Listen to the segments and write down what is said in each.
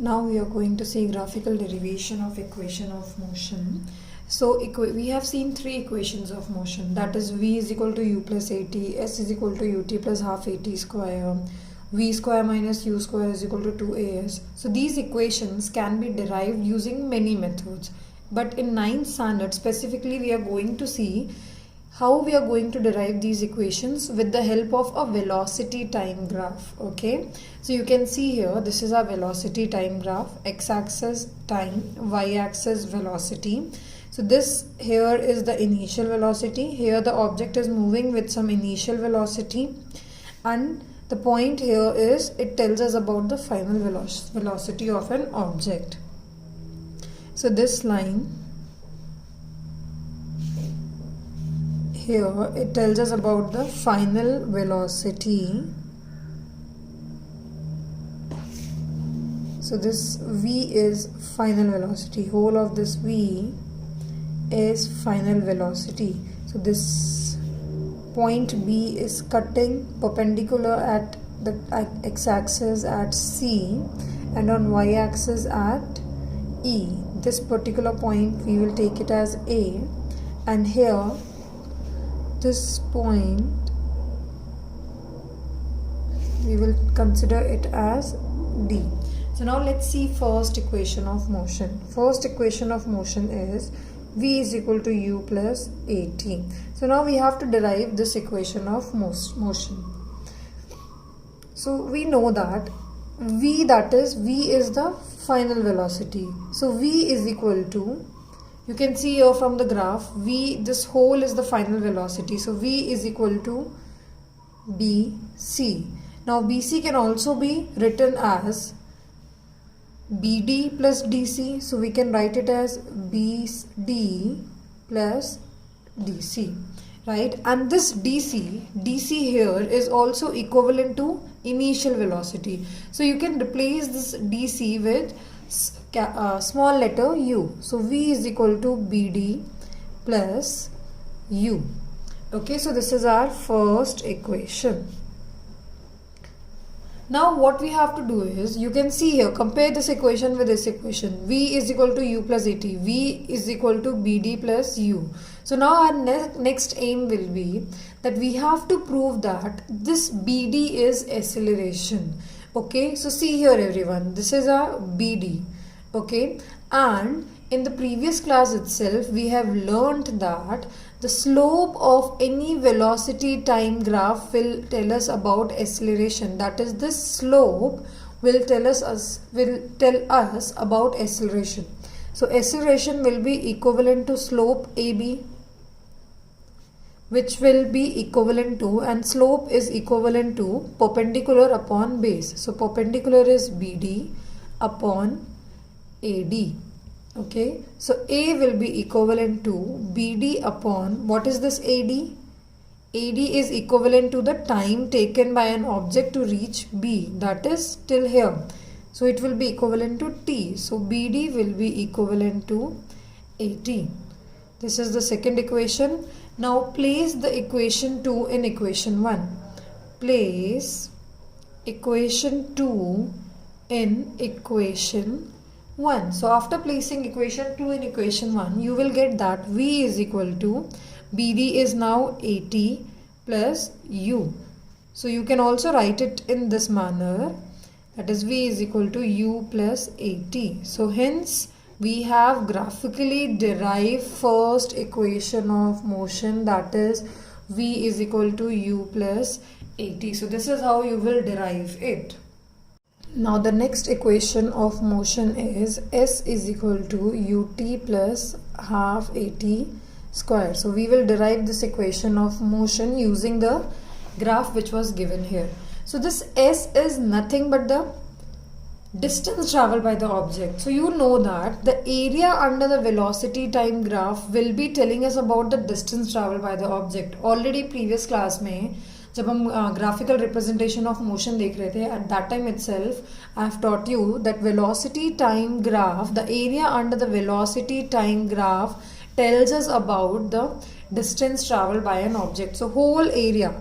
Now we are going to see graphical derivation of equation of motion. So we have seen three equations of motion, that is v is equal to u plus at, s is equal to ut plus half at square, v square minus u square is equal to 2as. So these equations can be derived using many methods, but in 9th standard specifically we are going to see how we are going to derive these equations with the help of a velocity time graph. Okay, so you can see here, this is our velocity time graph, x-axis time, y-axis velocity. So this here is the initial velocity, here the object is moving with some initial velocity, and the point here is it tells us about the final velocity of an object. So this line here, it tells us about the final velocity. So this v is final velocity, whole of this v is final velocity. So this point B is cutting perpendicular at the x-axis at C and on y-axis at E. This particular point we will take it as A, and here this point we will consider it as D. So now let's see first equation of motion. First equation of motion is v is equal to u plus at. So now we have to derive this equation of motion. So we know that v is the final velocity. So v is equal to, you can see here from the graph, v, this whole is the final velocity. So v is equal to bc. Now bc can also be written as bd plus dc. So we can write it as bd plus dc, right? And this dc here is also equivalent to initial velocity. So you can replace this dc with small letter u. So v is equal to bd plus u. Okay, so this is our first equation. Now what we have to do is, you can see here, compare this equation with this equation. V is equal to u plus at, v is equal to bd plus u. So now our next aim will be that we have to prove that this bd is acceleration. Okay, so see here everyone, this is our bd. Okay, and in the previous class itself we have learned that the slope of any velocity time graph will tell us about acceleration. That is, this slope will tell us about acceleration. So acceleration will be equivalent to slope AB, which will be equivalent to, and slope is equivalent to perpendicular upon base. So perpendicular is BD upon AD. Okay, so A will be equivalent to BD upon, what is this AD? AD is equivalent to the time taken by an object to reach B, that is till here. So it will be equivalent to T. So BD will be equivalent to AT. This is the second equation. Now place the equation 2 in equation 1. Place equation 2 in equation 1. So after placing equation 2 in equation 1, you will get that v is equal to, bd is now at plus u. So you can also write it in this manner, that is v is equal to u plus at. So hence we have graphically derived first equation of motion, that is v is equal to u plus at. So this is how you will derive it. Now the next equation of motion is s is equal to ut plus half at square. So we will derive this equation of motion using the graph which was given here. So this s is nothing but the distance traveled by the object. So you know that the area under the velocity time graph will be telling us about the distance traveled by the object. Already previous class में जब हम graphical representation of motion देख रहे थे, at that time itself I have taught you that velocity time graph, the area under the velocity time graph tells us about the distance traveled by an object. So whole area,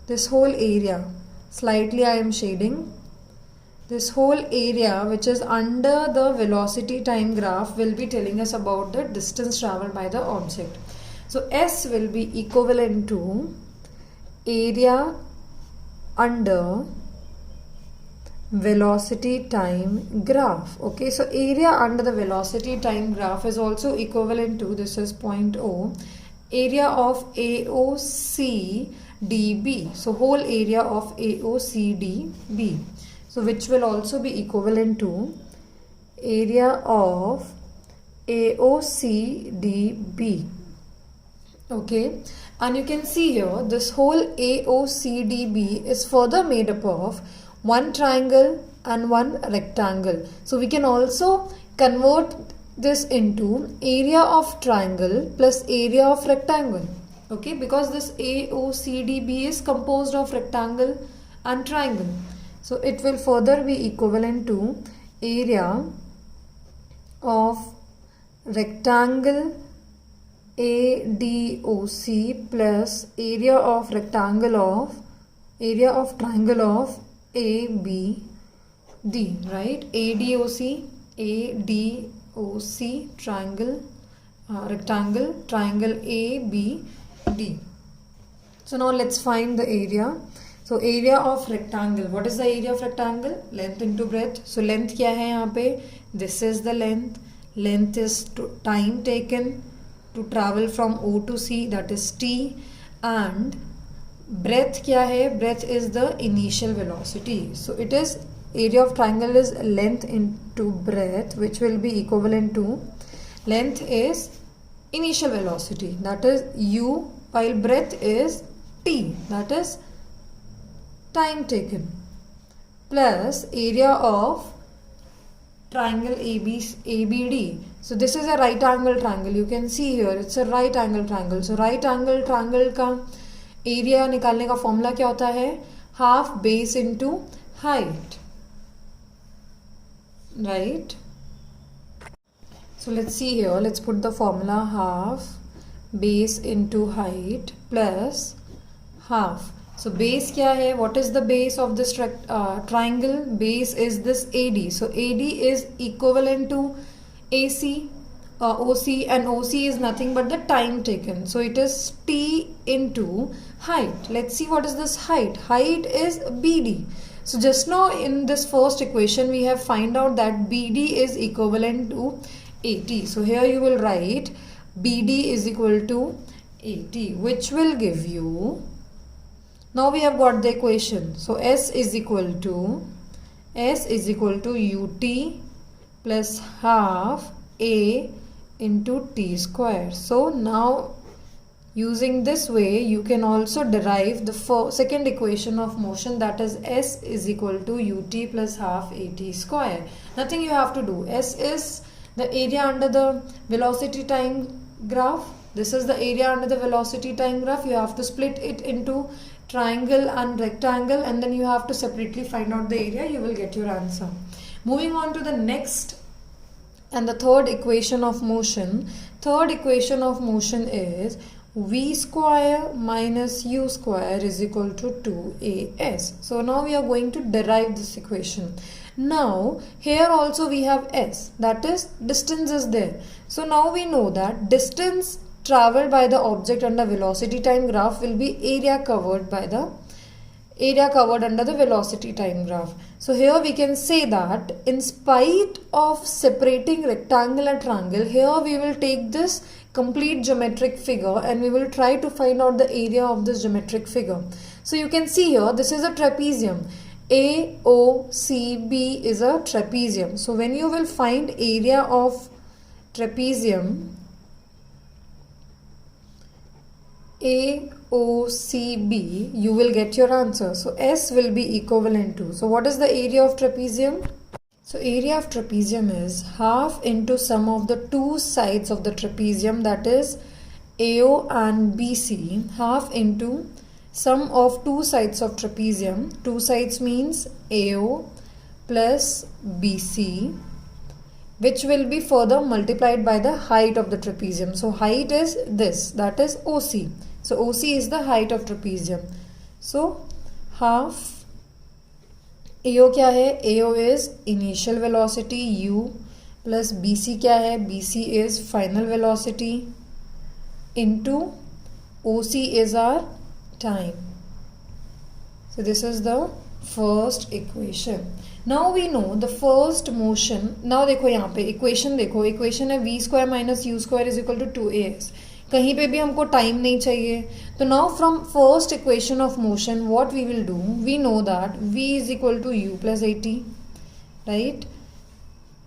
this whole area, slightly I am shading, this whole area which is under the velocity time graph will be telling us about the distance traveled by the object. So S will be equivalent to area under velocity time graph. Okay, so area under the velocity time graph is also equivalent to, this is point O, area of AOC dB. So whole area of AOC dB. So which will also be equivalent to area of AOC dB. Okay, and you can see here this whole AOC dB is further made up of one triangle and one rectangle. So we can also convert this into area of triangle plus area of rectangle. Okay, because this AOCDB is composed of rectangle and triangle. So it will further be equivalent to area of rectangle ADOC plus area of triangle of ABD, right? ADOC triangle, triangle ABD. So now let's find the area. So area of rectangle, what is the area of rectangle? Length into breadth. So length क्या है यहाँ पे? This is the length. Length is time taken to travel from O to C, that is T, and breadth क्या है? Breadth is the initial velocity. So it is, area of triangle is length into breadth, which will be equivalent to, length is initial velocity, that is U, while breadth is T, that is time taken, plus area of triangle ABD. So this is a right angle triangle. You can see here it's a right angle triangle. So right angle triangle का area निकालने का formula क्या होता है? Half base into height, right? So let's see here, let's put the formula half base into height plus half. So base क्या है? What is the base of this triangle? Base is this AD. So AD is equivalent to AC, OC, and OC is nothing but the time taken. So it is T into height. Let's see what is this height. Height is BD. So just now in this first equation we have find out that BD is equivalent to AT. So here you will write BD is equal to AT, which will give you, now we have got the equation. So S is equal to UT plus half A into T square. So now using this way you can also derive the second equation of motion, that is S is equal to UT plus half AT square. Nothing you have to do. S is the area under the velocity time graph. This is the area under the velocity time graph. You have to split it into triangle and rectangle, and then you have to separately find out the area. You will get your answer. Moving on to the next and the third equation of motion. Third equation of motion is V square minus U square is equal to 2AS. So now we are going to derive this equation. Now here also we have S, that is distance is there. So now we know that distance traveled by the object under velocity time graph will be area covered under the velocity time graph. So here we can say that in spite of separating rectangle and triangle, here we will take this complete geometric figure and we will try to find out the area of this geometric figure. So you can see here this is a trapezium. AOCB is a trapezium. So when you will find area of trapezium AOCB, you will get your answer. So S will be equivalent to, so what is the area of trapezium? So area of trapezium is half into sum of the two sides of the trapezium, that is AO and BC, half into sum of two sides of trapezium. Two sides means AO plus BC, which will be further multiplied by the height of the trapezium. So height is this, that is OC. So OC is the height of trapezium. So half AO क्या है? AO is initial velocity u plus BC क्या है? BC is final velocity into OC is our time. So this is the first equation. Now we know the first motion. Now देखो यहाँ पे equation देखो, equation है v square minus u square is equal to 2as. कहीं पे भी हमको time नहीं चाहिए, तो now from first equation of motion what we will do, we know that v is equal to u plus at, right?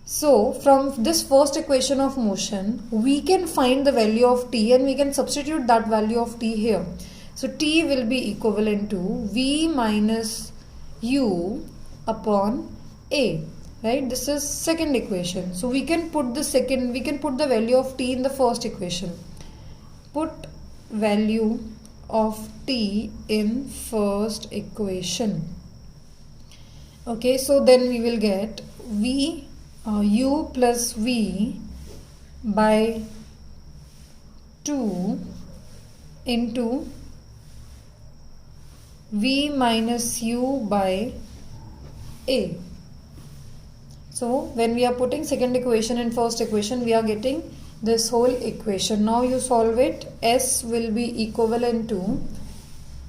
So from this first equation of motion we can find the value of t and we can substitute that value of t here. So t will be equivalent to v minus u upon a, right? This is second equation. So we can put the value of t in the first equation. Put value of t in first equation. Okay, so then we will get u plus v by 2 into v minus u by a. So when we are putting second equation in first equation, we are getting this whole equation. Now you solve it. S will be equivalent to,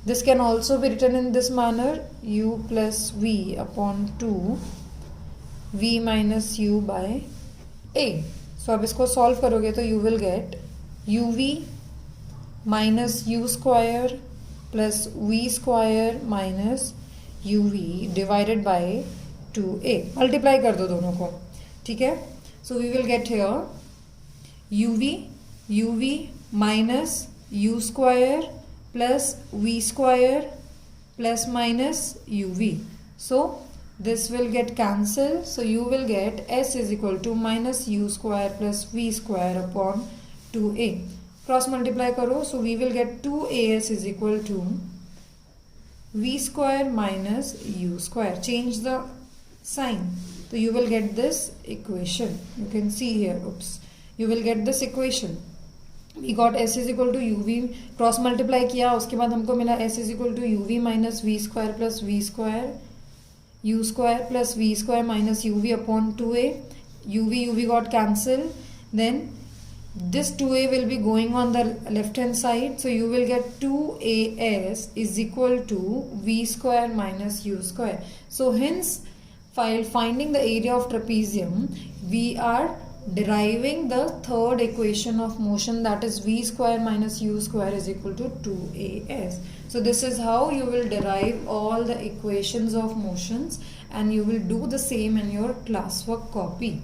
this can also be written in this manner, u plus v upon 2 v minus u by a. So अब इसको solve करोगे तो you will get uv minus u square plus v square minus uv divided by 2a. Multiply कर दो दोनों को, ठीक है? So we will get here uv minus u square plus v square plus minus uv. So this will get cancelled. So you will get s is equal to minus u square plus v square upon 2a. Cross multiply करो. So we will get 2as is equal to v square minus u square. Change the sign. So you will get this equation. You can see here. Oops. You will get this equation. We got s is equal to uv, cross multiply किया, उसके बाद हमको मिला s is equal to uv minus v square plus v square, u square plus v square minus uv upon 2a. uv got cancelled. Then this 2a will be going on the left hand side, so you will get 2as is equal to v square minus u square. So hence, while finding the area of trapezium, we are deriving the third equation of motion, that is v square minus u square is equal to 2as. So this is how you will derive all the equations of motions, and you will do the same in your classwork copy.